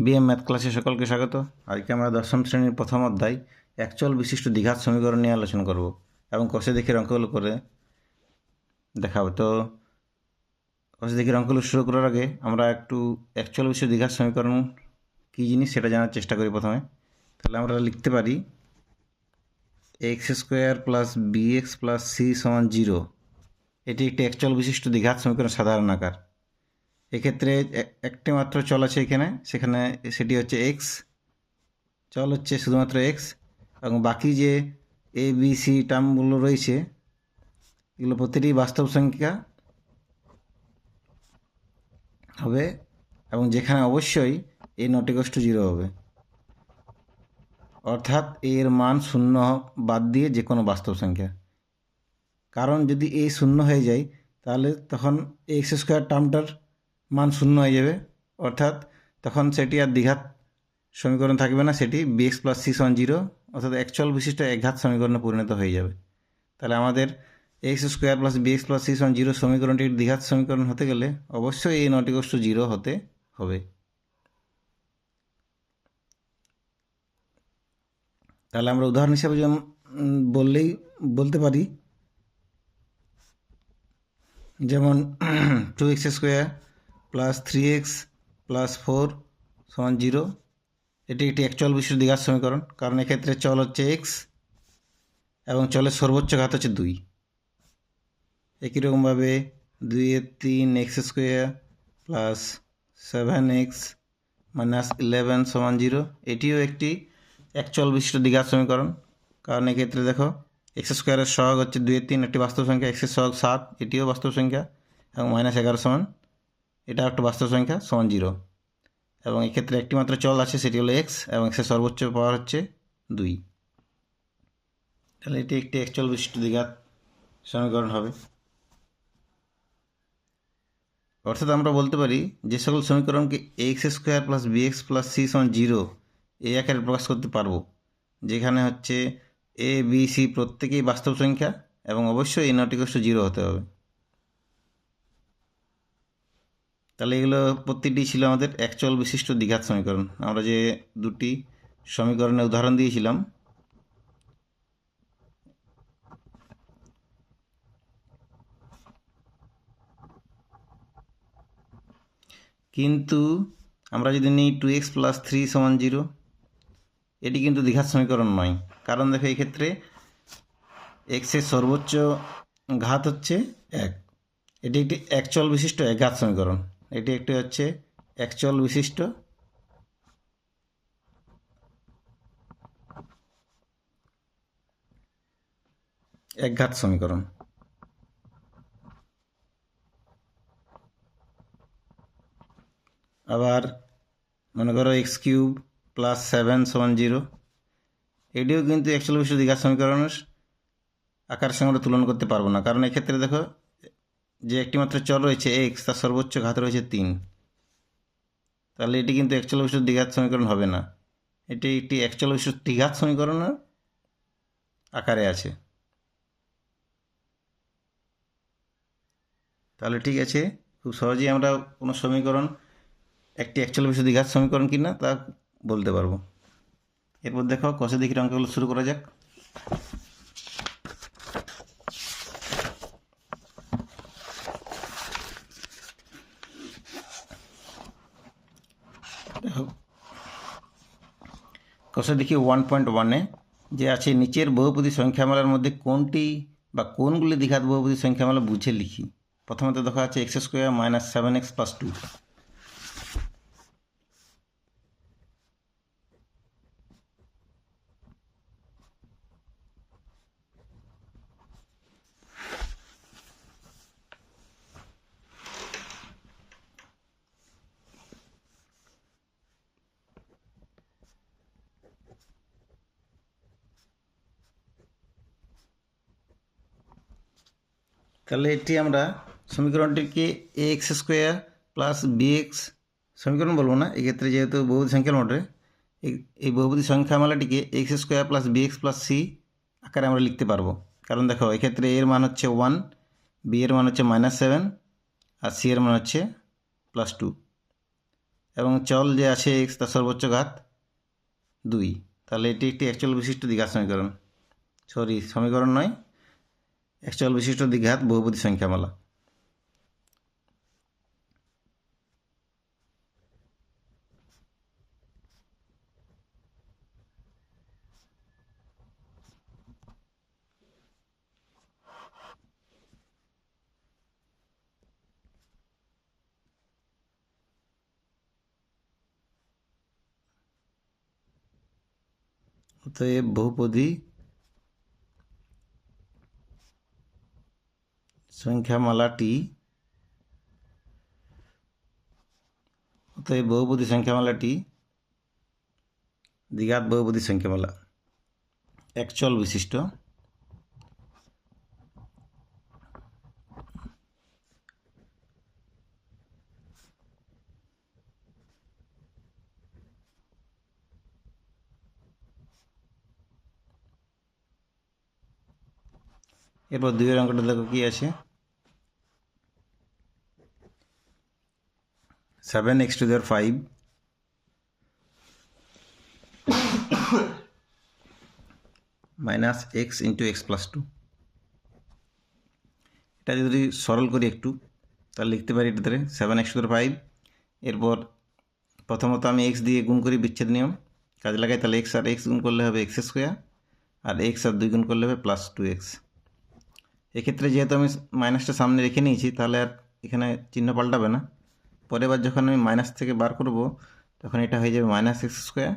BM math ক্লাসে সকলকে স্বাগত। আজকে আমরা দশম শ্রেণীর প্রথম অধ্যায় একচল বিশিষ্ট দ্বিঘাত সমীকরণ নিয়ে আলোচনা করব এবং কষে দেখের অঙ্কগুলো করে দেখাবো। তো কষে দেখের অঙ্কগুলো শুরু করার আগে আমরা একটু একচল বিশিষ্ট দ্বিঘাত সমীকরণ কী জিনিস সেটা জানার চেষ্টা করি প্রথমে। তাহলে আমরা লিখতে পারি x² plus bx plus c সমান 0। এটি একটি একচল বিশিষ্ট দ্বিঘাত সমীকরণ সাধারণ আকার। এক্ষেত্রে একটি মাত্র চল আছে এখানে, সেটি হচ্ছে এক্স, চল হচ্ছে শুধুমাত্র এক্স, এবং বাকি যে এ বি সি টার্মগুলো রয়েছে এগুলো প্রতিটি বাস্তব সংখ্যা হবে এবং যেখানে অবশ্যই এ নট ইকুয়ালস টু 0 হবে, অর্থাৎ এর মান 0 বাদ দিয়ে যে কোনো বাস্তব সংখ্যা। কারণ যদি এ 0 হয়ে যায় তাহলে তখন x² টার্মটার মান 0 হয়ে যাবে, অর্থাৎ তখন সেটি আর দ্বিঘাত সমীকরণ থাকবে না, সেটি bx প্লাস c সমান 0, অর্থাৎ একচল বিশিষ্ট একঘাত সমীকরণে পরিণত হয়ে যাবে। তাহলে আমাদের x² plus bx plus c সমান 0 সমীকরণটির দ্বিঘাত সমীকরণ হতে গেলে অবশ্যই a নট ইকুয়ালস টু 0 হতে হবে। তাহলে আমরা উদাহরণ হিসাবে যেমন বলতে পারি, যেমন 2x² প্লাস 3x প্লাস 4 সমান 0। এটি একটি একচল বিশিষ্ট দ্বিঘাত সমীকরণ, কারণ এক্ষেত্রে চল হচ্ছে এক্স এবং চলের সর্বোচ্চ ঘাত হচ্ছে 2। একই রকমভাবে 2×3x² প্লাস 7x মাইনাস 11 সমান 0, এটিও একটি একচল বিশিষ্ট দ্বিঘাত সমীকরণ, কারণ এক্ষেত্রে দেখো x² এর সহগ হচ্ছে 2×3, একটি বাস্তব সংখ্যা, x এর সহগ 7, এটিও বাস্তব সংখ্যা, এবং -11 সমান এটা একটা বাস্তব সংখ্যা সমান 0। এবং এক্ষেত্রে একটি মাত্র চল আছে, সেটি হলো x, এবং x এর সর্বোচ্চ পাওয়ার হচ্ছে 2। তাহলে এটি একটি একচল বিশিষ্ট দ্বিঘাত সমীকরণ হবে। অর্থাৎ আমরা বলতে পারি যে সকল সমীকরণকে x² plus bx plus c সমান 0 এই আকারে প্রকাশ করতে পারবো, যেখানে হচ্ছে a b c প্রত্যেকেই বাস্তব সংখ্যা এবং অবশ্যই a নট ইকুয়ালস টু 0 হতে হবে। তাহলে এগুলো প্রতিটি ছিল আমাদের একচল বিশিষ্ট দ্বিঘাত সমীকরণ। আমরা যে দুটি সমীকরণের উদাহরণ দিয়েছিলাম, কিন্তু আমরা যদি নিই 2x প্লাস 3 সমান 0, এটি কিন্তু দ্বিঘাত সমীকরণ নয়, কারণ দেখো এই ক্ষেত্রে x এর সর্বোচ্চ ঘাত হচ্ছে 1। এটি একটি একচল বিশিষ্ট একঘাত সমীকরণ, এটি একটি হচ্ছে একচল বিশিষ্ট একঘাত সমীকরণ। আবার মনে করো x³ প্লাস 7 সমান 0, এটিও কিন্তু একচল বিশিষ্ট দ্বিঘাত সমীকরণের আকারের সঙ্গে আমরা তুলনা করতে পারবো না, কারণ এক্ষেত্রে দেখো যে একটি মাত্র চল রয়েছে x, তার সর্বোচ্চ ঘাত রয়েছে 3। তাহলে এটি কিন্তু একচল বিশিষ্ট দ্বিঘাত সমীকরণ হবে না, এটি একটি একচল বিশিষ্ট ত্রিঘাত সমীকরণের আকারে আছে। তাহলে ঠিক আছে, খুব সহজেই আমরা কোনো সমীকরণ একটি একচল বিশিষ্ট দ্বিঘাত সমীকরণ কিনা তা বলতে পারবো। এরপর দেখো কষে দেখি অঙ্কগুলো শুরু করা যাক। কষে দেখি 1.1-এ যে আছে, নিচের বহুপদী সংখ্যামালার মধ্যে কোনটি বা কোনগুলি দ্বিঘাত বহুপদী সংখ্যামালা বুঝে লিখি। প্রথমত দেখা আছে x² মাইনাস 7x প্লাস 2। তাহলে এটি আমরা সমীকরণটিকে ax² প্লাস bx সমীকরণ বলবো না, এক্ষেত্রে যেহেতু বহুপদী সংখ্যার মধ্যে এই বহুপদী সংখ্যামালাটিকে x² plus bx plus c আকারে আমরা লিখতে পারবো। কারণ দেখো এক্ষেত্রে এর মান হচ্ছে 1, b এর মান হচ্ছে -7, আর c এর মান হচ্ছে +2। এবং চল যে আছে এক্স তার সর্বোচ্চ ঘাত 2, তাহলে এটি একটি একচল বিশিষ্ট দ্বিঘাত সমীকরণ, সমীকরণ নয়, একচল বিশিষ্ট দ্বিঘাত বহুপদী সংখ্যামালা। অতএব বহুপদী সংখ্যামালাটি দ্বিঘাত বহুপদী সংখ্যামালা, একচল বিশিষ্ট, এরপর 2 অঙ্কটা দেখো কি আছে। 7x to the 5 minus x into x plus 2, এটা যদি সরল করি একটু তাহলে লিখতে পারি এটাতে 7x to the 5, এরপর প্রথমত আমি x দিয়ে গুণ করি, বিচ্ছেদ নিয়ম কাজে লাগাই, তাহলে x আর x গুণ করলে হবে x স্কোয়ার, আর x আর 2 গুণ করলে হবে প্লাস 2x। এক্ষেত্রে যেহেতু আমি মাইনাসটা সামনে রেখে নিয়েছি তাহলে আর এখানে চিহ্ন পাল্টাবে না, পরের বার যখন আমি মাইনাস থেকে বার করব তখন এটা হয়ে যাবে মাইনাস এক্স স্কোয়ার,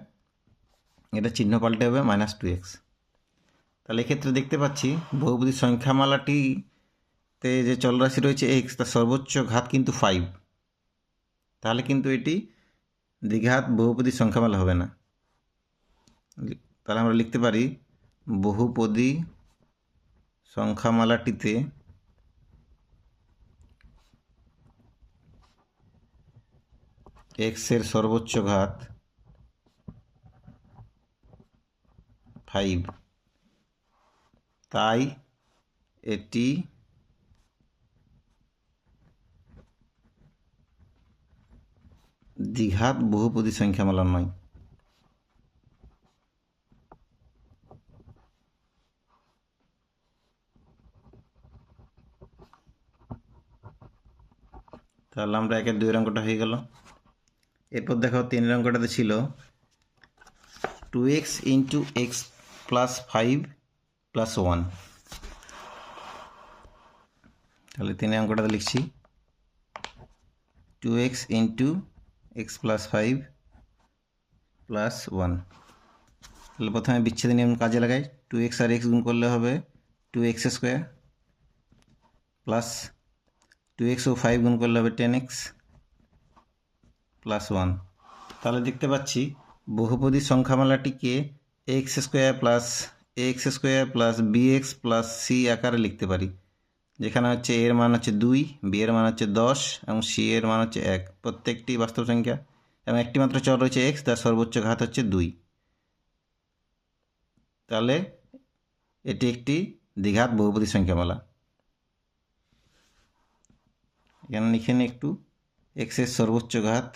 এটা চিহ্ন পাল্টে হবে মাইনাস 2x। তাহলে এক্ষেত্রে দেখতে পাচ্ছি বহুপদী সংখ্যামালাটিতে যে চলরাশি রয়েছে এক্স তার সর্বোচ্চ ঘাত কিন্তু 5, তাহলে কিন্তু এটি দ্বিঘাত বহুপদী সংখ্যামালা হবে না। তাহলে আমরা লিখতে পারি বহুপদী সংখ্যামালাটিতে এক্স এর সর্বোচ্চ ঘাত 5, তাই এটি দ্বিঘাত বহুপদী সংখ্যামালা নয়। তাহলে আমরা 1 এর 2 অঙ্কটা হয়ে গেল। এরপর দেখো 3 অঙ্কটাতে ছিল 2x into x plus 5 plus 1, তাহলে 3 অঙ্কটাতে লিখছি 2x into x plus 5 plus 1, তাহলে প্রথমে বিচ্ছেদ নিয়ম কাজে লাগাই, 2x আর x গুণ করলে হবে 2x স্কোয়ার, প্লাস 2x ও 5 গুণ করলে হবে 10x প্লাস 1। তাহলে দেখতে পাচ্ছি বহুপদী সংখ্যামালাটিকে X square plus B X plus C আকারে লিখতে পারি, যেখানে হচ্ছে এর মান হচ্ছে 2, বি এর মান হচ্ছে 10 এবং সি এর মান হচ্ছে 1, প্রত্যেকটি বাস্তব সংখ্যা, এবং একটি মাত্র চল রয়েছে এক্স, তার সর্বোচ্চ ঘাত হচ্ছে 2। তাহলে এটি একটি দ্বিঘাত বহুপদী সংখ্যামালা। এখানে লিখে নিই একটু, এক্স এর সর্বোচ্চ ঘাত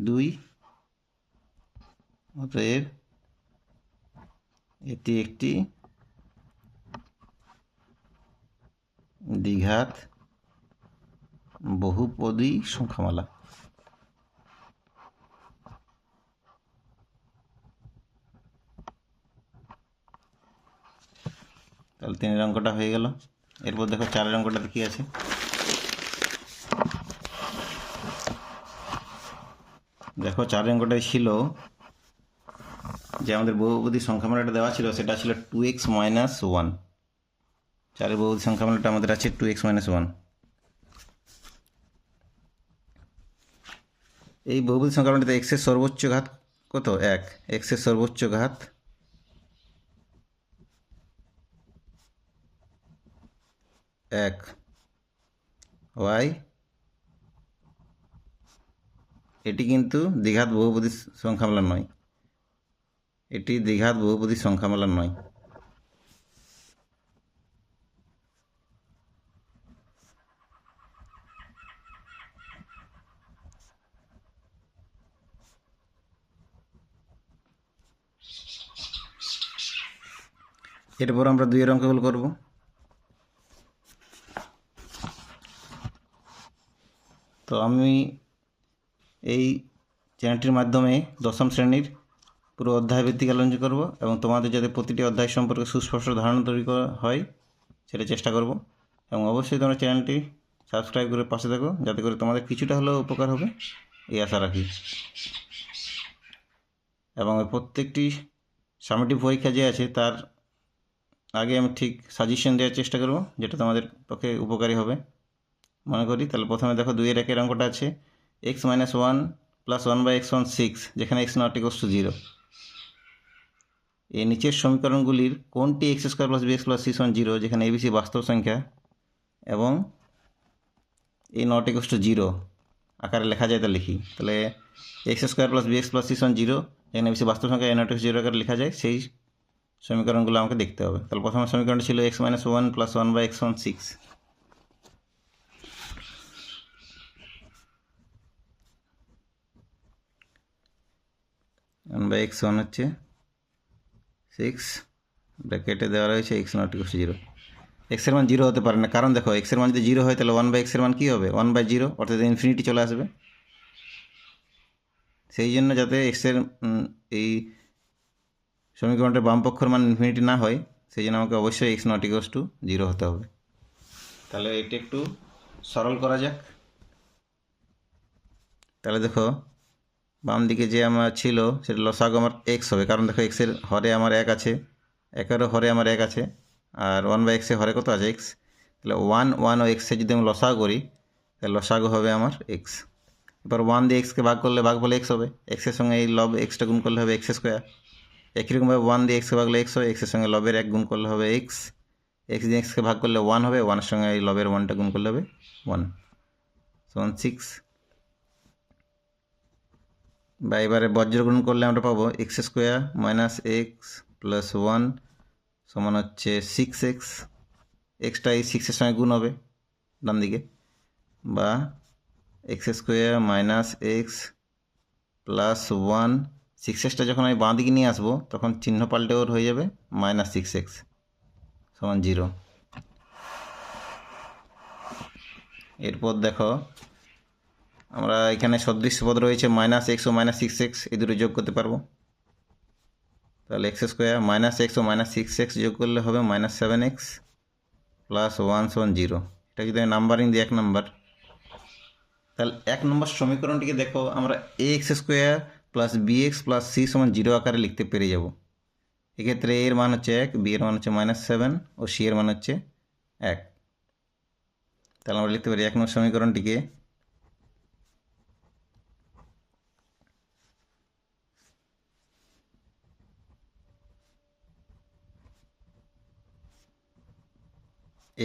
2, অতএব এটি একটি দ্বিঘাত বহুপদী সংখ্যামালা। তাহলে 3 অঙ্কটা হয়ে গেল। এরপর দেখো 4 অঙ্কটাতে কি আছে। দেখো 4 অঙ্কটায় ছিল যে আমাদের বহুপদী সংখ্যামালাটা দেওয়া ছিল সেটা ছিল 2x minus 1, 4 বহুপদী সংখ্যামালাটা আমাদের আছে 2x minus 1। এই বহুপদী সংখ্যামালাটাতে x এর সর্বোচ্চ ঘাত কত? 1, x এর সর্বোচ্চ ঘাত 1, y, এটি কিন্তু দ্বিঘাত বহুপদী সংখ্যামালা নয়, এটি দ্বিঘাত বহুপদী সংখ্যামালা নয়। এরপর আমরা 2 এর অঙ্কগুলো করব। তো আমি এই চ্যানেলটির মাধ্যমে দশম শ্রেণীর পুরো অধ্যায় ভিত্তিক আলোচনা করব এবং তোমাদের যাতে প্রতিটি অধ্যায় সম্পর্কে সুস্পষ্ট ধারণা তৈরি করা হয় সেটা চেষ্টা করব। এবং অবশ্যই তোমরা চ্যানেলটি সাবস্ক্রাইব করে পাশে থাকো, যাতে করে তোমাদের কিছুটা হলেও উপকার হবে এই আশা রাখি। এবং প্রত্যেকটি সামেটিভ পরীক্ষা যে আছে তার আগে আমি ঠিক সাজেশন দেওয়ার চেষ্টা করব, যেটা তোমাদের পক্ষে উপকারী হবে মনে করি। তাহলে প্রথমে দেখো 2 এর 1 এর অঙ্কটা আছে x - 1 + 1/x1 6, যেখানে x ≠ 0। এই নিচের সমীকরণগুলির কোনটি x² + bx + c = 0, যেখানে abc বাস্তব সংখ্যা এবং a ≠ 0 আকারে লেখা যায়, তা লিখি। তাহলে x² + bx + c = 0, যেখানে abc বাস্তব সংখ্যা a ≠ 0 আকারে লেখা যায়, সেই সমীকরণগুলো আমাকে দেখতে হবে। তাহলে প্রথম সমীকরণটি ছিল x - 1 + 1/x1 6। x1 হচ্ছে 6, ব্র্যাকেটে দেওয়া রয়েছে x ≠ 0। x এর মান 0 হতে পারে না, কারণ দেখো x এর মান যদি 0 হয় তাহলে 1/x এর মান কী হবে? 1/0, অর্থাৎ ইনফিনিটি চলে আসবে। সেই জন্য যাতে x এর এই সমীকরণটার বাম পক্ষের মান ইনফিনিটি না হয়, সেই জন্য আমাকে অবশ্যই x ≠ 0 হতে হবে। তাহলে এটা একটু সরল করা যাক। তাহলে দেখো বাম দিকে যে আমার ছিল সেটা লসাগু আমার x হবে, কারণ দেখো x এর হরে আমার 1 আছে, 1 হরে আমার 1 আছে, আর 1/x এর হরে কত আছে? x। তাহলে 1 ও x এর যদি আমি লসাগু করি তাহলে লসাগু হবে আমার x। এবার 1 দিয়ে xকে ভাগ করলে ভাগফল x হবে, x এর সঙ্গে এই লব xটা গুণ করলে হবে x²। একই রকমভাবে 1 দিয়ে xকে ভাগ করলে x হয়, x এর সঙ্গে লবের 1 গুণ করলে হবে x, x দিয়ে xকে ভাগ করলে 1 হবে, 1 এর সঙ্গে এই লবের 1টা গুণ করলে হবে 1 সমান 6। বা এবারে বজ্র গুণ করলে আমরা পাবো x² - x + 1 সমান হচ্ছে 6x। এক্সটা এই 6 এর সঙ্গে গুণ হবে ডান দিকে, বা x² - x + 1, 6xটা যখন আমি বাঁ দিকে নিয়ে আসবো তখন চিহ্ন পাল্টে ওর হয়ে যাবে -6x সমান 0। এরপর দেখো আমরা এখানে সদৃশ্য পদ রয়েছে -x ও -6x, এই দুটো যোগ করতে পারবো। তাহলে x² - x ও -6x যোগ করলে হবে -7x + 1 = 0। এটা যদি আমি নাম্বারিং দিই 1 নম্বর, তাহলে 1 নম্বর সমীকরণটিকে দেখো আমরা ax² + bx + c = 0 আকারে লিখতে পেরে যাব। এক্ষেত্রে a এর মান হচ্ছে 1, b এর মান হচ্ছে -7 ও c এর মান হচ্ছে 1। তাহলে আমরা লিখতে পারি 1 নম্বর সমীকরণটিকে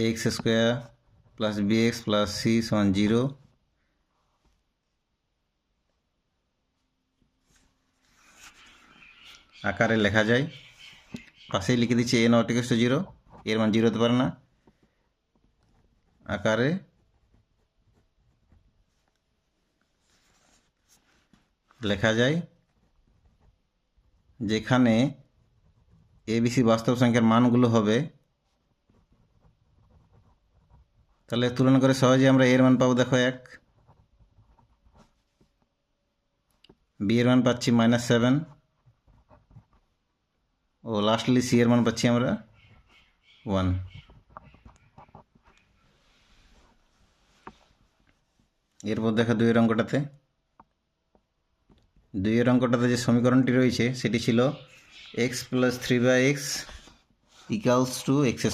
ax² + bx + c = 0 আকারে লেখা যায়। পাশেই লিখে দিচ্ছি a ≠ 0, এর মান 0 হতে পারে না, আকারে লেখা যায়, যেখানে abc বাস্তব সংখ্যার মানগুলো হবে। তাহলে তুলনা করে সহজে আমরা এর মান পাবো, দেখো 1, b এর মান পাচ্ছি -7 ও লাস্টলি c এর মান পাচ্ছি আমরা 1। এরপর দেখো 2 এর অঙ্কটাতে, 2 এর অঙ্কটাতে যে সমীকরণটি রয়েছে সেটি ছিল x + 3/x = x²,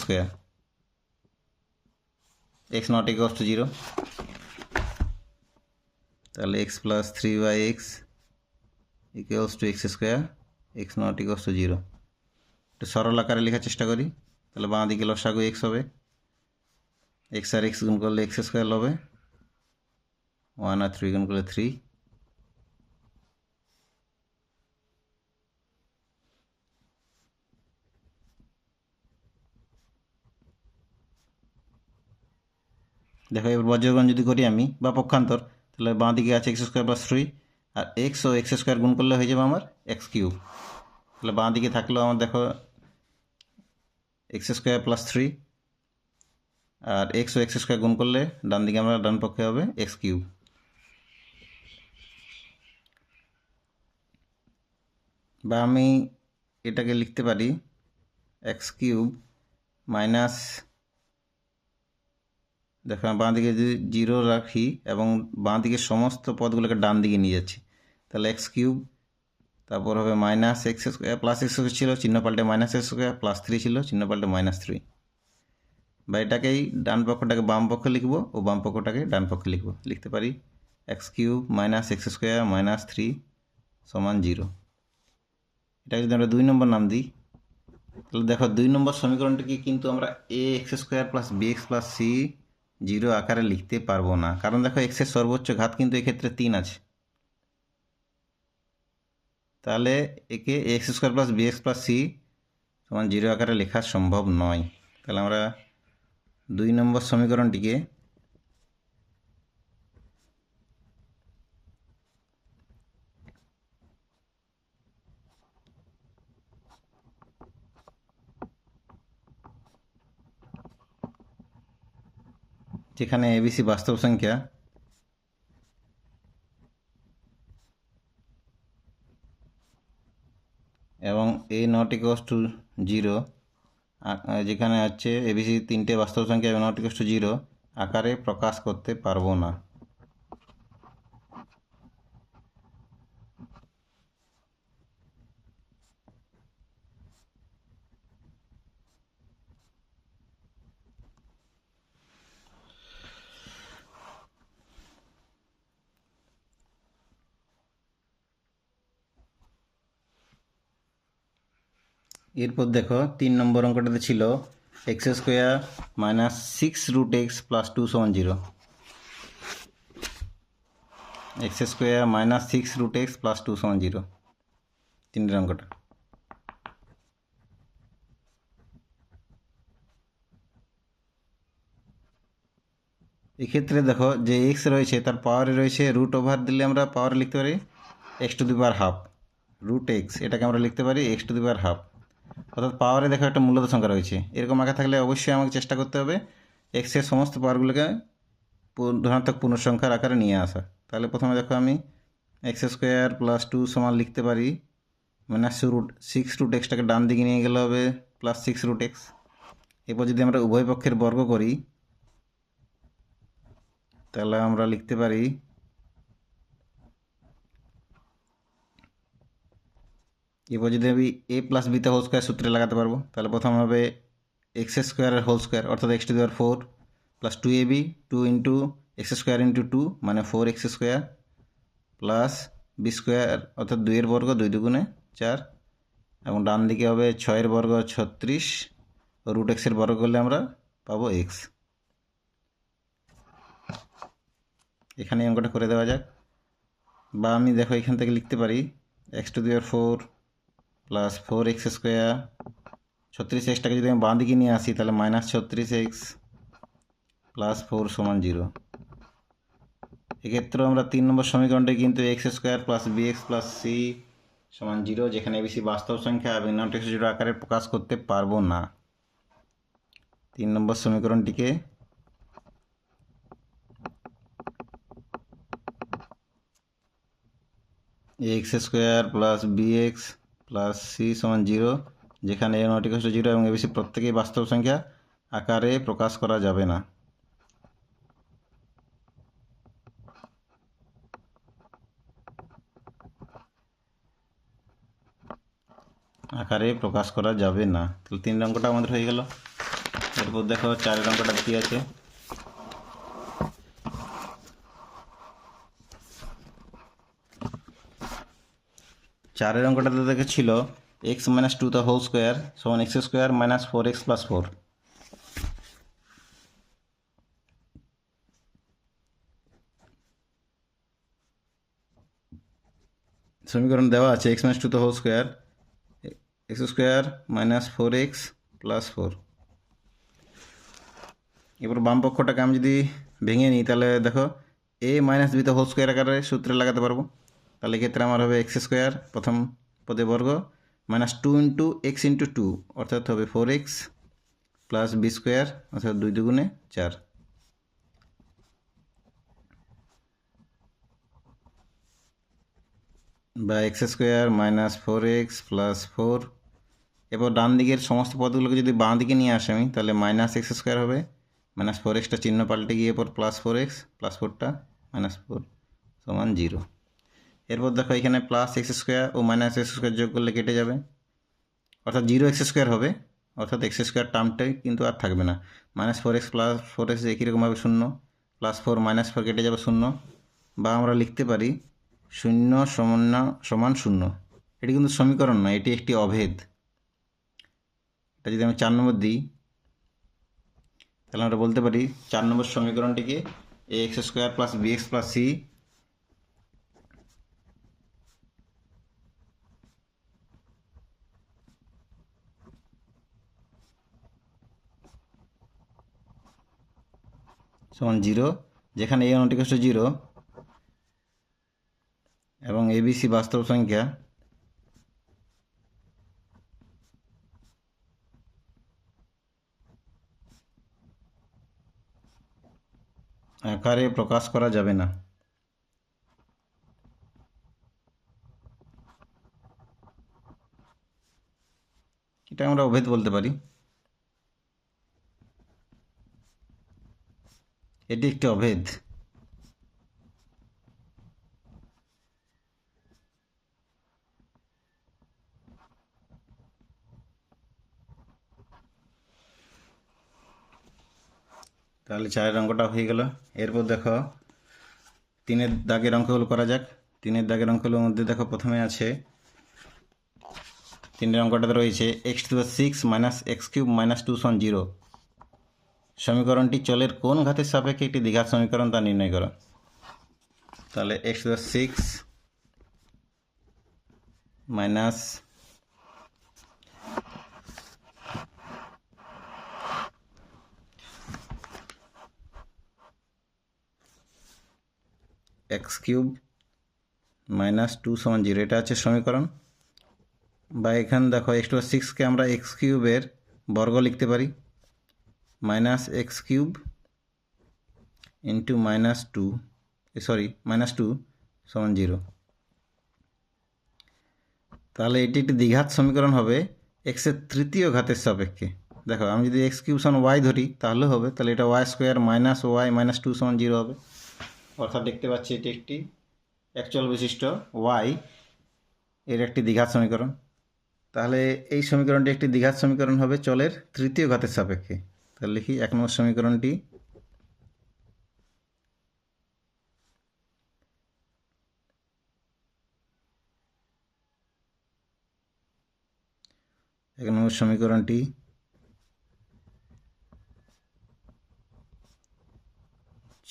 x ≠ 0। তাহলে x + 3/x = x², x ≠ 0। একটু সরল আকারে লেখার চেষ্টা করি। তাহলে বাঁ দিকে লসাগু x হবে, x আর x গুণ করলে x² হবে, 1 আর 3 গুণ করলে 3। দেখো এবার বজ্রগুণ যদি করি আমি বা পক্ষান্তর, তাহলে বাঁ দিকে আছে x² + 3, আর x ও x² গুণ করলে হয়ে যাবে আমার x³ তাহলে বাঁ দিকে থাকলো আমার দেখো এক্স স্কোয়ার প্লাস 3, আর এক্স ও এক্স স্কোয়ার গুণ করলে ডান দিকে আমরা ডান পক্ষে হবে এক্স কিউব। বা আমি এটাকে লিখতে পারি এক্স কিউব মাইনাস, দেখো বাঁ দিকে যদি 0 রাখি এবং বাঁ দিকে সমস্ত পদগুলোকে ডান দিকে নিয়ে যাচ্ছি, তাহলে এক্স কিউব, তারপর হবে minus x square plus x square ছিল, চিহ্ন পাল্টে মাইনাস এক্স স্কোয়ার, প্লাস 3 ছিল, চিহ্ন পাল্টে -3। বা এটাকেই ডান পক্ষটাকে বাম পক্ষে লিখবো ও বাম পক্ষটাকে ডান পক্ষে লিখবো, লিখতে পারি x cube minus x square -3 সমান 0। এটাকে যদি আমরা 2 নম্বর নাম দিই, তাহলে দেখো 2 নম্বর সমীকরণটিকে কিন্তু আমরা A x square plus B x plus C 0 আকারে লিখতে পারবো না, কারণ দেখো এক্সের সর্বোচ্চ ঘাত কিন্তু এক্ষেত্রে 3 আছে। তাহলে একে x square plus B x plus c সমান 0 আকারে লেখা সম্ভব নয়। তাহলে আমরা 2 নম্বর সমীকরণটিকে যেখানে এবিসি বাস্তব সংখ্যা এবং এ নট ইকুয়ালস টু 0, যেখানে হচ্ছে এবিসি 3টে বাস্তব সংখ্যা এবং নট ইকুয়ালস টু 0 আকারে প্রকাশ করতে পারবো না। এরপর দেখো 3 নম্বর অঙ্কটাতে ছিল x square minus 6√x plus 2 সমান 0। X square minus 6√x plus 2 সমান 0, 3 অঙ্কটা। এক্ষেত্রে দেখো যে এক্স রয়েছে তার পাওয়ারে রয়েছে রুট ওভার দিলে আমরা পাওয়ারে লিখতে পারি x to the power half root x, এটাকে আমরা লিখতে পারি x to the power half. অর্থাৎ পাওয়ারে দেখো একটা মূলত সংখ্যা রয়েছে, এরকম আঁকা থাকলে অবশ্যই আমাকে চেষ্টা করতে হবে এক্সের সমস্ত পাওয়ারগুলোকে ধনাত্মক পূর্ণসংখ্যার আকারে নিয়ে আসা। তাহলে প্রথমে দেখো আমি এক্স স্কোয়ার প্লাস 2 সমান লিখতে পারি মাইনাস 6√x-টাকে ডান দিকে নিয়ে গেলে হবে প্লাস 6√x। এরপর যদি আমরা উভয় পক্ষের বর্গ করি তাহলে আমরা লিখতে পারি এরপর যদি আমি a প্লাস বিতে হোল স্কোয়ার সূত্রে লাগাতে পারবো, তাহলে প্রথম হবে এক্স স্কোয়ারের হোল স্কোয়ার অর্থাৎ x to the power 4 plus 2ab 2 into x square into 2 মানে 4x square plus B square অর্থাৎ 2 এর বর্গ 2 দুগুণে 4 এবং ডান দিকে হবে 6 এর বর্গ 36 ও রুট এক্সের বর্গ করলে আমরা পাবো এক্স। এখানে অঙ্কটা করে দেওয়া যাক। বা আমি দেখো এখান থেকে লিখতে পারি X to the power 4 plus 4x square 36xটাকে যদি আমি বাঁ দিকে নিয়ে আসি তাহলে মাইনাস 36x প্লাস 4 সমান 0। এক্ষেত্রেও আমরা 3 নম্বর সমীকরণটি কিন্তু x square plus B x plus c সমান 0, যেখানে এবিসি বাস্তব সংখ্যা এবং নট ইকুয়াল টু 0 আকারে প্রকাশ করতে পারবো না। 3 নম্বর সমীকরণটিকে x square plus B x plus c সমান 0, যেখানে এ নট ইকুয়াল টু 0 এবং এবিসি প্রত্যেকেই বাস্তব সংখ্যা আকারে প্রকাশ করা যাবে না। আকারে প্রকাশ করা যাবে না। তাহলে 3 অঙ্কটা আমাদের হয়ে গেল। এরপর দেখো 4 অঙ্কটা কি আছে। 4 অঙ্কটাতে দেখে ছিল x minus 2 the whole square সমান x square minus 4x plus 4। সমীকরণ দেওয়া আছে x minus 2 the whole square x square minus 4x plus 4। এবার বাম পক্ষটাকে আমি যদি ভেঙে নিই তাহলে দেখো a minus b the whole square আকারে সূত্রে লাগাতে পারবো। তাহলে এক্ষেত্রে আমার হবে এক্স স্কোয়ার প্রথম পদে বর্গ মাইনাস 2 ইন্টু এক্স ইন্টু 2 অর্থাৎ হবে 4x প্লাস বি স্কোয়ার অর্থাৎ 2 দুগুণে 4 বা x square minus 4x plus 4। এরপর ডান দিকের সমস্ত পদগুলোকে যদি বাঁ দিকে নিয়ে আসে আমি, তাহলে মাইনাস এক্স স্কোয়ার হবে, মাইনাস 4xটা চিহ্ন পাল্টে গিয়ে এরপর প্লাস 4x প্লাস 4টা মাইনাস 4 সমান 0। এরপর দেখো এখানে প্লাস এক্স স্কোয়ার ও মাইনাস এক্স স্কোয়ার যোগ করলে কেটে যাবে, অর্থাৎ 0x স্কোয়ার হবে, অর্থাৎ এক্স স্কোয়ার টার্মটাই কিন্তু আর থাকবে না। মাইনাস 4x প্লাস 4x একই রকমভাবে 0, প্লাস 4 মাইনাস 4 কেটে যাবে 0, বা আমরা লিখতে পারি 0 সমান 0। এটি কিন্তু সমীকরণ নয়, এটি একটি অভেদ। এটা যদি আমি 4 নম্বর দিই, তাহলে আমরা বলতে পারি 4 নম্বর সমীকরণটিকে ax square plus bx plus c সমান 0, যেখানে a নট ইকুয়াল টু 0 এবং abc বাস্তব সংখ্যা, আকারে প্রকাশ করা যাবে না। এটা আমরা অভেদ বলতে পারি। এটি একটি অভেদ। তাহলে 4-এর অঙ্কটা হয়ে গেল। এরপর দেখো 3-এর দাগের অঙ্কগুলো করা যাক। 3-এর দাগের অঙ্কগুলোর মধ্যে দেখো প্রথমে আছে 3-এর অঙ্কটাতে রয়েছে x⁶ মাইনাস x³ মাইনাস 2 সমান 0। সমীকরণটি চলের কোন ঘাতের সাপেক্ষে একটি দ্বিঘাত সমীকরণ তা নির্ণয় করো। তাহলে x⁶ মাইনাস x³ মাইনাস 2 সমান 0, এটা আছে সমীকরণ। বা এখানে দেখো x⁶কে আমরা x³ বর্গ লিখতে পারি, মাইনাস x³ ইন্টু মাইনাস 2 সমান 0। তাহলে এটি একটি দ্বিঘাত সমীকরণ হবে x-এর তৃতীয় ঘাতের সাপেক্ষে। দেখো আমি যদি x³ সমান y ধরি তাহলে হবে, তাহলে এটা y square minus y minus 2 সমান 0 হবে। অর্থাৎ দেখতে পাচ্ছি এটি একটি অ্যাকচুয়াল বিশিষ্ট y এর একটি দ্বিঘাত সমীকরণ। তাহলে এই সমীকরণটি একটি দ্বিঘাত সমীকরণ হবে চলের তৃতীয় ঘাতের সাপেক্ষে। তাহলে লিখি 1 নম্বর সমীকরণটি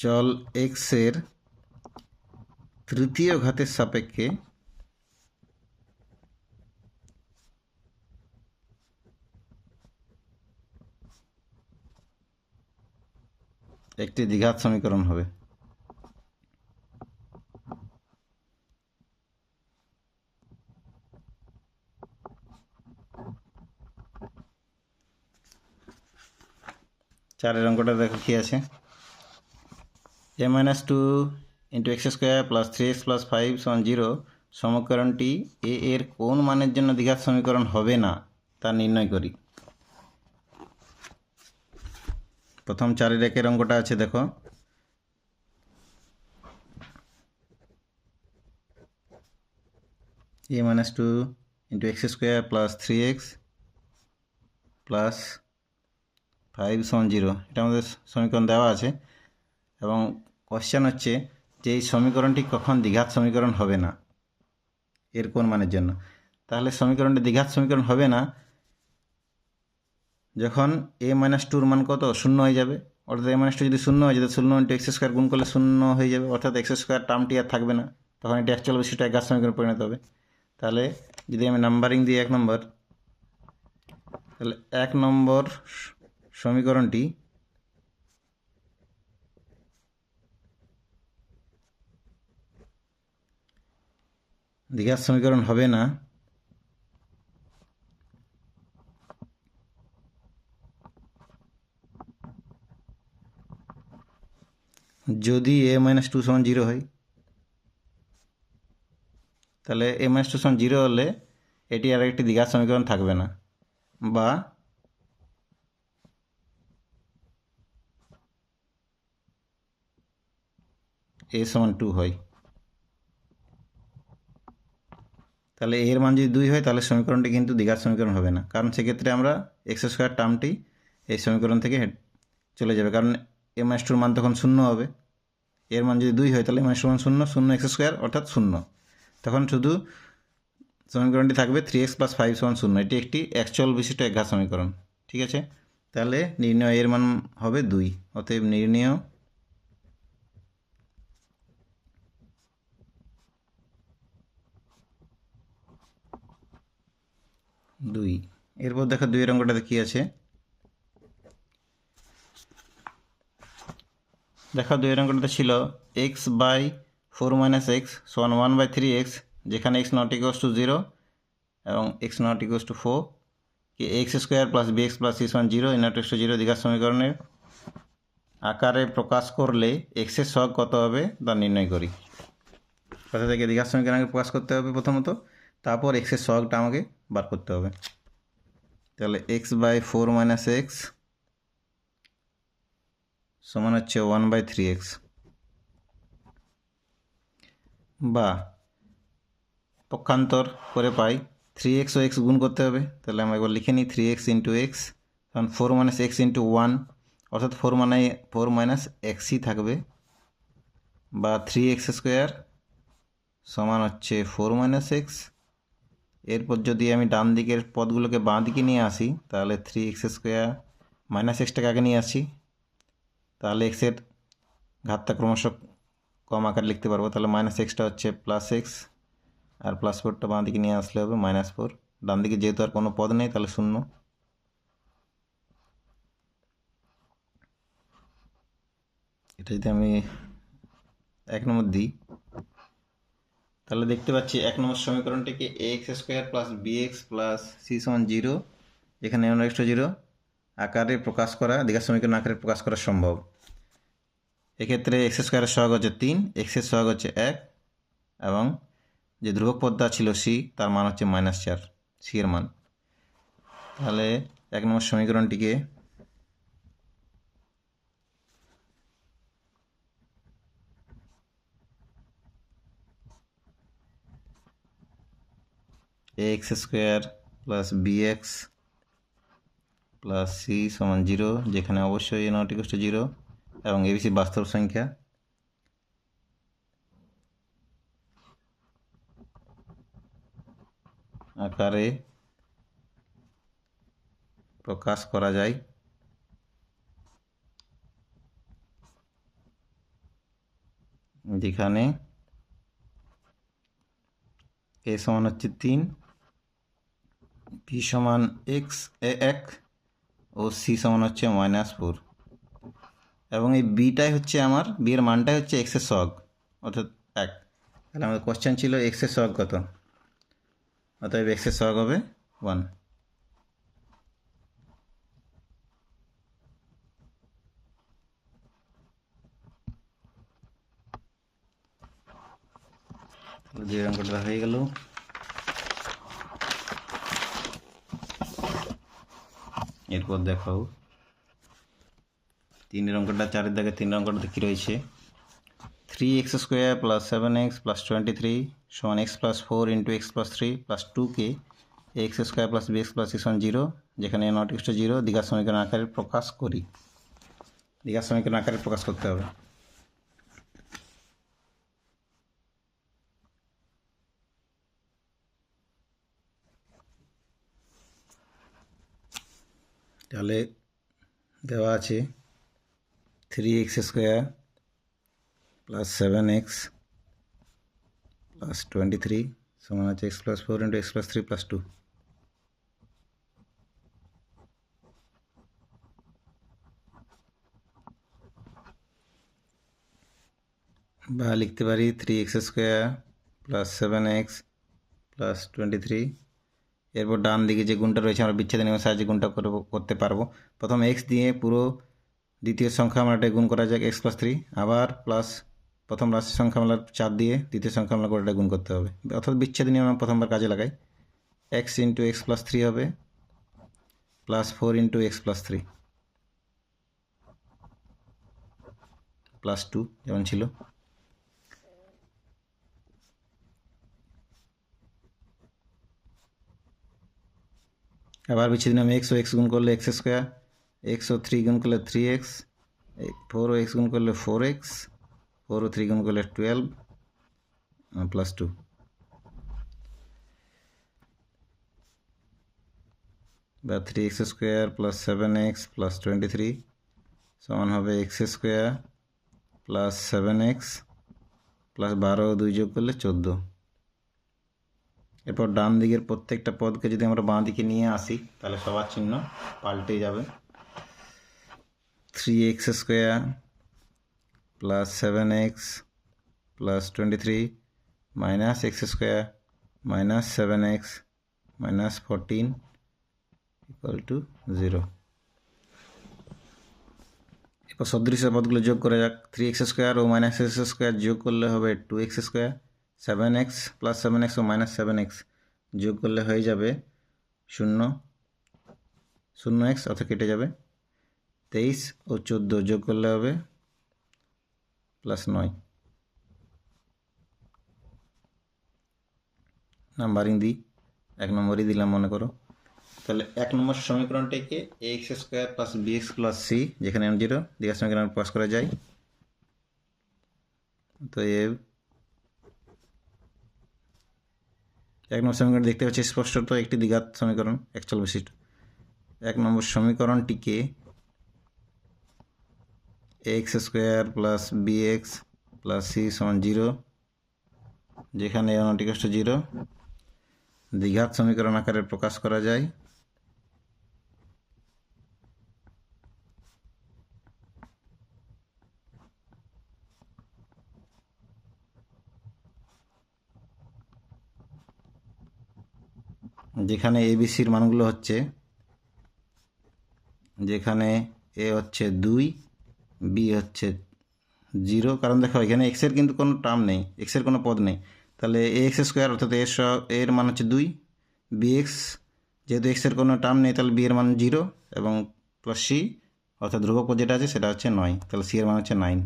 চল x এর তৃতীয় ঘাতের সাপেক্ষে একটি দ্বিঘাত সমীকরণ হবে। চারের অঙ্কটা দেখো কি আছে, a-2 into x square plus 3x plus 5 সমান 0 সমীকরণটি a এর কোন মানের জন্য দ্বিঘাত সমীকরণ হবে না তা নির্ণয় করি। প্রথম 4-এর 1-এর অঙ্কটা আছে দেখো, a-2 into x square plus 3x plus 5 সমান 0, এটা আমাদের সমীকরণ দেওয়া আছে এবং কোশ্চেন হচ্ছে যে এই সমীকরণটি কখন দ্বিঘাত সমীকরণ হবে না, এর কোন মানের জন্য। তাহলে সমীকরণটি দ্বিঘাত সমীকরণ হবে না যখন a-2 মান কত 0 হয়ে যাবে। অর্থাৎ a-2 যদি 0 হয়ে যায়, 0 ইন্টু এক্স স্কোয়ার গুণ করলে 0 হয়ে যাবে, অর্থাৎ এক্স স্কোয়ার টার্মটি আর থাকবে না, তখন এটি অ্যাকচুয়াল বিশিষ্ট এক ঘাত সমীকরণে পরিণত হবে। তাহলে যদি আমি নাম্বারিং দিই 1 নম্বর, তাহলে 1 নম্বর সমীকরণটি দ্বিঘাত সমীকরণ হবে না যদি a মাইনাস টু সমান জিরো হয়, তাহলে a মাইনাস টু সমান জিরো হলে এটি আর একটি দ্বিঘাত সমীকরণ থাকবে না, বা a সমান টু হয়। তাহলে এর মান যদি 2 হয় তাহলে সমীকরণটি কিন্তু দ্বিঘাত সমীকরণ হবে না, কারণ সেক্ষেত্রে আমরা এক্স স্কোয়ার টার্মটি এই সমীকরণ থেকে চলে যাবে, কারণ এ মাইনাস টুর মান তখন শূন্য হবে। এর মান যদি 2 হয় তাহলে মাইনাস মান শূন্য, শূন্য এক্স স্কোয়ার অর্থাৎ শূন্য, তখন শুধু সমীকরণটি থাকবে 3x + 5 সমান শূন্য। এটি একটি একচল বিশিষ্ট একঘাত সমীকরণ। ঠিক আছে, তাহলে নির্ণয় এর মান হবে 2। অতএব নির্ণয় 2। এরপর দেখো 2 এর অঙ্কটাতে কী আছে। দেখো 2 এর অঙ্কটাতে ছিল x/4 - x সমান 1/3x, যেখানে x নট ইকুয়ালস টু 0 এবং x নট ইকুয়ালস টু 4 কি x² + bx + c সমান 0 নট ইকুয়ালস টু 0 দ্বিঘাত সমীকরণের আকারে প্রকাশ করলে x এর সহগ কত হবে তা নির্ণয় করি। কোথা থেকে দ্বিঘাত সমীকরণকে প্রকাশ করতে হবে প্রথমত, তারপর x এর সহগটা আমাকে বার করতে হবে। তাহলে x/4 - x সমান হচ্ছে 1/3x, বা পক্ষান্তর করে পাই 3x ও x গুণ করতে হবে। তাহলে আমরা একবার লিখে নিই 3x × x, কারণ 4 - x × 1 অর্থাৎ 4 - xই থাকবে, বা 3x² সমান হচ্ছে 4 - x। এরপর যদি আমি ডান দিকের পদগুলোকে বাঁ দিকে নিয়ে আসি, তাহলে 3x² -xটাকে আগে নিয়ে আসি, তাহলে এক্সের ঘাতটা ক্রমশ কম আকার লিখতে পারবো। তাহলে -xটা হচ্ছে +x, আর +4টা বাঁ দিকে নিয়ে আসলে হবে -4। ডান দিকে যেহেতু আর কোনো পদ নেই তাহলে শূন্য। এটা যদি আমি 1 নম্বর দিই, তাহলে দেখতে পাচ্ছি 1 নম্বর সমীকরণটিকে ax² + bx + c সমান 0, যেখানে n=0 আকারে প্রকাশ করা, দ্বিঘাত সমীকরণ আকারে প্রকাশ করা সম্ভব। এক্ষেত্রে x² এর সহগ হচ্ছে 3, x এর সহগ হচ্ছে 1, এবং যে ধ্রুবক পদটা ছিল c তার মান হচ্ছে -4, c এর মান। তাহলে 1 নম্বর সমীকরণটিকে ax² + bx + c সমান 0, যেখানে অবশ্যই n=0 এবং abc বাস্তব সংখ্যা, আকারে প্রকাশ করা যায়। যেখানে a সমান হচ্ছে 3, b সমান x1 ও c সমান হচ্ছে -4, এবং এই বিটাই হচ্ছে আমার, b এর মানটাই হচ্ছে x এর সহগ অর্থাৎ 1। তাহলে আমাদের কোশ্চেন ছিল x এর সহগ কত, অতএব x এর সহগ হবে 1। যে অঙ্কটা হয়ে গেল। এরপর দেখো 3 অঙ্কটা, 4 দাগে 3 অঙ্কটাতে কী রয়েছে। 3x² + 7x + 23 সমান x + 4 × x + 3 + 2কে ax² + bx + c সমান 0, যেখানে n=0 দ্বিঘাত সমীকরণ আকারে প্রকাশ করি। দ্বিঘাত সমীকরণ আকারে প্রকাশ করতে হবে। তাহলে দেওয়া আছে 3x² + 7x + 23 সমান হচ্ছে x + 4 × x + 3 + 2। বা লিখতে পারি 3x² + 7x + 23। এরপর ডান দিকে যে গুণটা রয়েছে আমরা বিচ্ছেদ নিয়মের সাহায্যে গুণটা করতে পারবো। প্রথম x দিয়ে পুরো দ্বিতীয় সংখ্যা আমরা এটা গুণ করা যাক এক্স প্লাস থ্রি, আবার প্লাস প্রথম রাশির সংখ্যা আমরা 4 দিয়ে দ্বিতীয় সংখ্যা আমরা করে এটা গুণ করতে হবে, অর্থাৎ বিচ্ছেদ নিয়ম আমরা প্রথমবার কাজে লাগাই। X into x plus three হবে plus 4 into x plus three plus 2 যেমন ছিল। আবার বিচ্ছেদ নিয়ম এক্স ও এক্স গুণ করলে এক্স স্কোয়ার, এক্স ও 3 গুণ করলে 3x, 4 ও এক্স গুণ করলে 4x, 4 ও 3 গুণ করলে 12 প্লাস 2। বা 3x square plus 7x plus 23 সমান হবে x square plus 7x plus 12 ও 2 যোগ করলে 14। এরপর ডান দিকের প্রত্যেকটা পদকে যদি আমরা বাঁ দিকে নিয়ে আসি তাহলে সবার চিহ্ন পাল্টে যাবে। 3x square plus 7x plus 23 minus x square minus 7x minus 14 equal to 0। এরপর সদৃশ পদগুলো যোগ করা যাক। 3x স্কোয়ার ও মাইনাস এক্স স্কোয়ার যোগ করলে হবে 2x square, 7x plus 7x ও মাইনাস 7x যোগ করলে হয়ে যাবে 0, 0x অর্থাৎ কেটে যাবে। 23 ও 14 যোগ করলে হবে প্লাস 9। নাম্বারিং দিই, 1 নম্বরই দিলাম মনে করো। তাহলে 1 নম্বর সমীকরণটিকে ax square plus bx plus c, যেখানে m 0 দ্বিঘাত সমীকরণ প্রকাশ করা যায়। তো 1 নম্বর সমীকরণ দেখতে পাচ্ছি স্পষ্টত একটি দ্বিঘাত সমীকরণ একচল বিশিষ্ট। 1 নম্বর সমীকরণটিকে ax square plus bx plus c সমান 0, যেখানে a = 0 দ্বিঘাত সমীকরণ আকারে প্রকাশ করা যায়। যেখানে এবিসির মানগুলো হচ্ছে, যেখানে এ হচ্ছে 2, বি হচ্ছে 0, কারণ দেখো এখানে এক্সের কিন্তু কোনো টার্ম নেই, এক্সের কোনো পদ নেই। তাহলে এ এক্স স্কোয়ার অর্থাৎ এর মান হচ্ছে 2, বি এক্স যেহেতু এক্সের কোনো টার্ম নেই তাহলে বি এর মান 0 এবং প্লাস সি অর্থাৎ ধ্রুবক পদ যেটা আছে সেটা হচ্ছে 9, তাহলে সি এর মান হচ্ছে 9।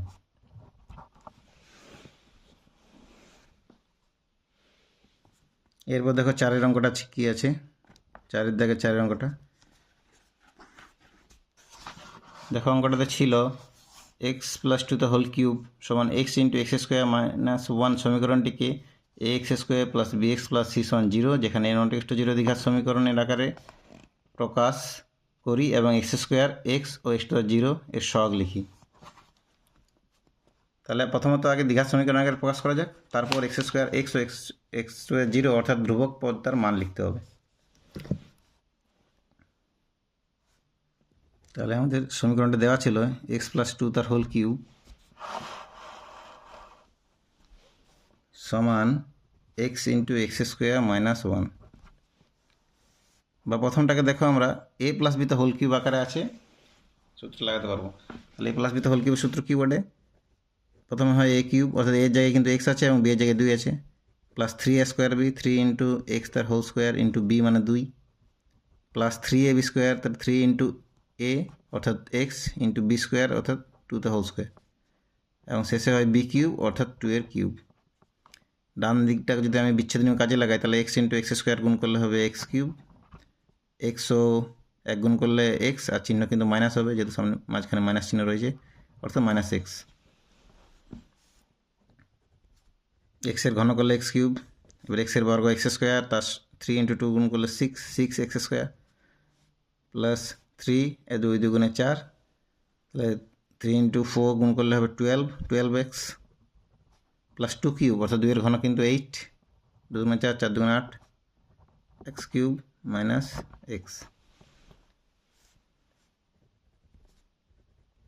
এরপর দেখো 4 এর অঙ্কটা কী আছে, 4 দাগে 4 অঙ্কটা দেখো। অঙ্কটাতে ছিল x plus 2 the whole cube সমান x into x square minus 1 সমীকরণটিকে a x square plus B x plus c সমান 0, যেখানে এ = 0 দ্বিঘাত সমীকরণের আকারে প্রকাশ করি এবং এক্স স্কোয়ার এক্স ও এক্স টু 0 এর সহগ লিখি। তাহলে প্রথমত আগে দ্বিঘাত সমীকরণ আকারে প্রকাশ করা যাক, তারপর এক্স স্কোয়ার এক্স ও এক্স টু 0 অর্থাৎ ধ্রুবক পদ তার মান লিখতে হবে। তাহলে আমাদের সমীকরণটা দেওয়া ছিল এক্স প্লাস 2 তার হোল কিউব সমান x into x square minus 1, বা প্রথমটাকে দেখো আমরা এ প্লাস বি তো হোল কিউব আকারে আছে, সূত্র লাগাতে পারবো। তাহলে এ প্লাস বি তো হোল কিউবের সূত্র কী বলে, প্রথমে হয় এ কিউব অর্থাৎ এর জায়গায় কিন্তু এক্স আছে এবং বি এর জায়গায় 2 আছে, plus 3a square b, 3 into x তার হোল স্কোয়ার ইন্টু বি মানে 2, প্লাস 3ab স্কোয়ার তার 3 ইন্টু এ অর্থাৎ এক্স ইন্টু বি স্কোয়ার অর্থাৎ 2 দ্য হোল স্কোয়ার, এবং শেষে হয় বি কিউব অর্থাৎ 2 এর কিউব। ডান দিকটাকে যদি আমি বিচ্ছেদ নিয়ম কাজে লাগাই তাহলে এক্স ইন্টু এক্স স্কোয়ার গুণ করলে হবে এক্স কিউব, এক্সও 1 গুণ করলে এক্স, আর চিহ্ন কিন্তু মাইনাস হবে যেহেতু সামনে মাঝখানে মাইনাস চিহ্ন রয়েছে অর্থাৎ মাইনাস এক্স। এক্সের ঘন করলে এক্স কিউব, এবার এক্সের বর্গ এক্স স্কোয়ার তার 3 ইন্টু 2 গুণ করলে 6 এক্স স্কোয়ার প্লাস 3 এ 2 2 4, তাহলে 3 ইন্টু 4 গুণ করলে হবে 12 এক্স প্লাস 2 কিউব অর্থাৎ 2 এর ঘন কিন্তু 8, 2 4 4 2 8 এক্স কিউব মাইনাস এক্স।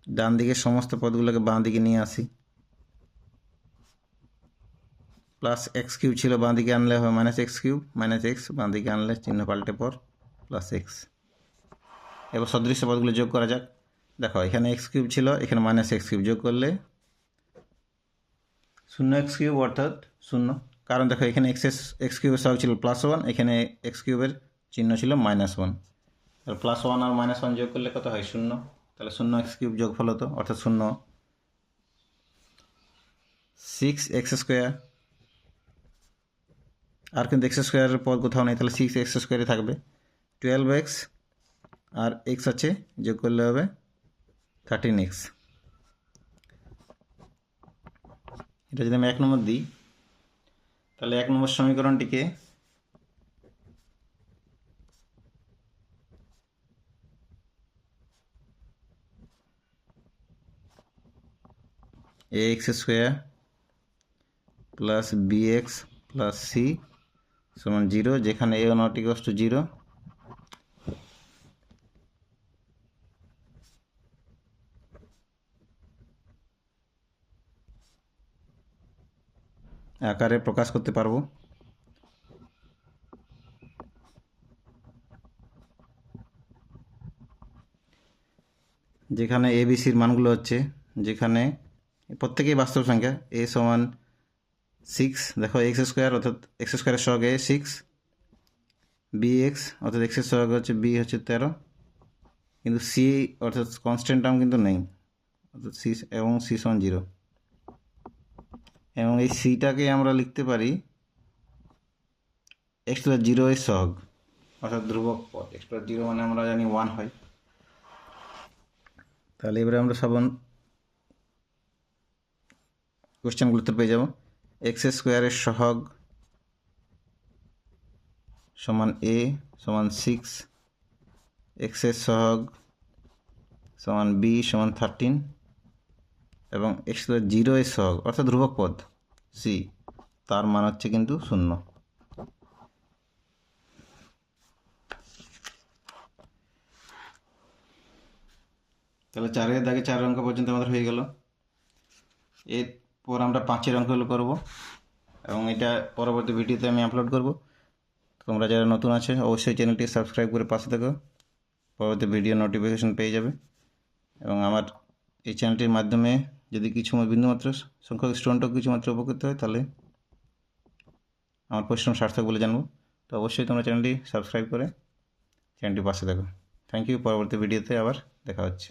ডান দিকের সমস্ত পদগুলোকে বাঁ দিকে নিয়ে আসি, প্লাস এক্স কিউব ছিল বাঁ দিকে আনলে হবে minus x cube, minus x বাঁ দিকে আনলে চিহ্ন পাল্টে পর প্লাস এক্স। এবার সদৃশ্য পদগুলো যোগ করা যাক। দেখো এখানে এক্স কিউব ছিল, এখানে মাইনাস এক্স কিউব যোগ করলে 0x কিউব অর্থাৎ 0, কারণ দেখো এখানে এক্স কিউবের সহগ ছিল +1, এখানে এক্স কিউবের চিহ্ন ছিল -1, তাহলে +1 আর -1 যোগ করলে কত হয় 0, তাহলে 0x কিউব যোগফল হতো অর্থাৎ 0। 6x স্কোয়ার, আর কিন্তু এক্স স্কোয়ারের পদ কোথাও নেই, তাহলে 6x স্কোয়ারে থাকবে। 12x আর x আছে, যোগ করলে হবে 13x। এটা যদি আমি 1 নম্বর দিই, তাহলে 1 নম্বর সমীকরণটিকে ax square plus bx plus c সমান 0, যেখানে a নট ইকুয়ালস টু 0, আকারে প্রকাশ করতে পারবো। যেখানে এ বি সির মানগুলো হচ্ছে, যেখানে প্রত্যেকেই বাস্তব সংখ্যা, a সমান 6, দেখো এক্স স্কোয়ার অর্থাৎ এক্স স্কোয়ারের সহগ a 6, bx অর্থাৎ এক্সের সহগ হচ্ছে b হচ্ছে 13, কিন্তু c অর্থাৎ কনস্ট্যান্ট টার্ম কিন্তু নেই, অর্থাৎ c এবং c সমান 0, এবং এই সিটাকে আমরা লিখতে পারি x টু দ্য 0 এর সহগ অর্থাৎ ধ্রুবক পদ। x টু দ্য 0 মানে আমরা জানি 1 হয়। তাহলে এবারে আমরা সব কোশ্চেনগুলো উত্তর পেয়ে যাব। এক্স স্কোয়ারের সহগ সমান a সমান 6, এক্সের সহগ সমান b সমান 13, এবং x টু দ্য 0 এর সহগ অর্থাৎ ধ্রুবক পদ c, তার মান হচ্ছে কিন্তু 0। তাহলে 4-এর দাগে 4 অঙ্ক পর্যন্ত আমাদের হয়ে গেল। এরপর আমরা 5-এর অঙ্কগুলো করব, এবং এটা পরবর্তী ভিডিওতে আমি আপলোড করব। তোমরা যারা নতুন আছে অবশ্যই চ্যানেলটি সাবস্ক্রাইব করে পাশে থাকো, পরবর্তী ভিডিও নোটিফিকেশন পেয়ে যাবে। এবং আমার এই চ্যানেলটির মাধ্যমে যদি কিছু বিন্দুমাত্র সংখ্যক স্টুডেন্টও কিছু মাত্র উপকৃত হয়, তাহলে আমার পরিশ্রম সার্থক বলে জানবো। তো অবশ্যই তোমরা চ্যানেলটি সাবস্ক্রাইব করে চ্যানেলটি পাশে থাকো। Thank you. পরবর্তী ভিডিওতে আবার দেখা হচ্ছে।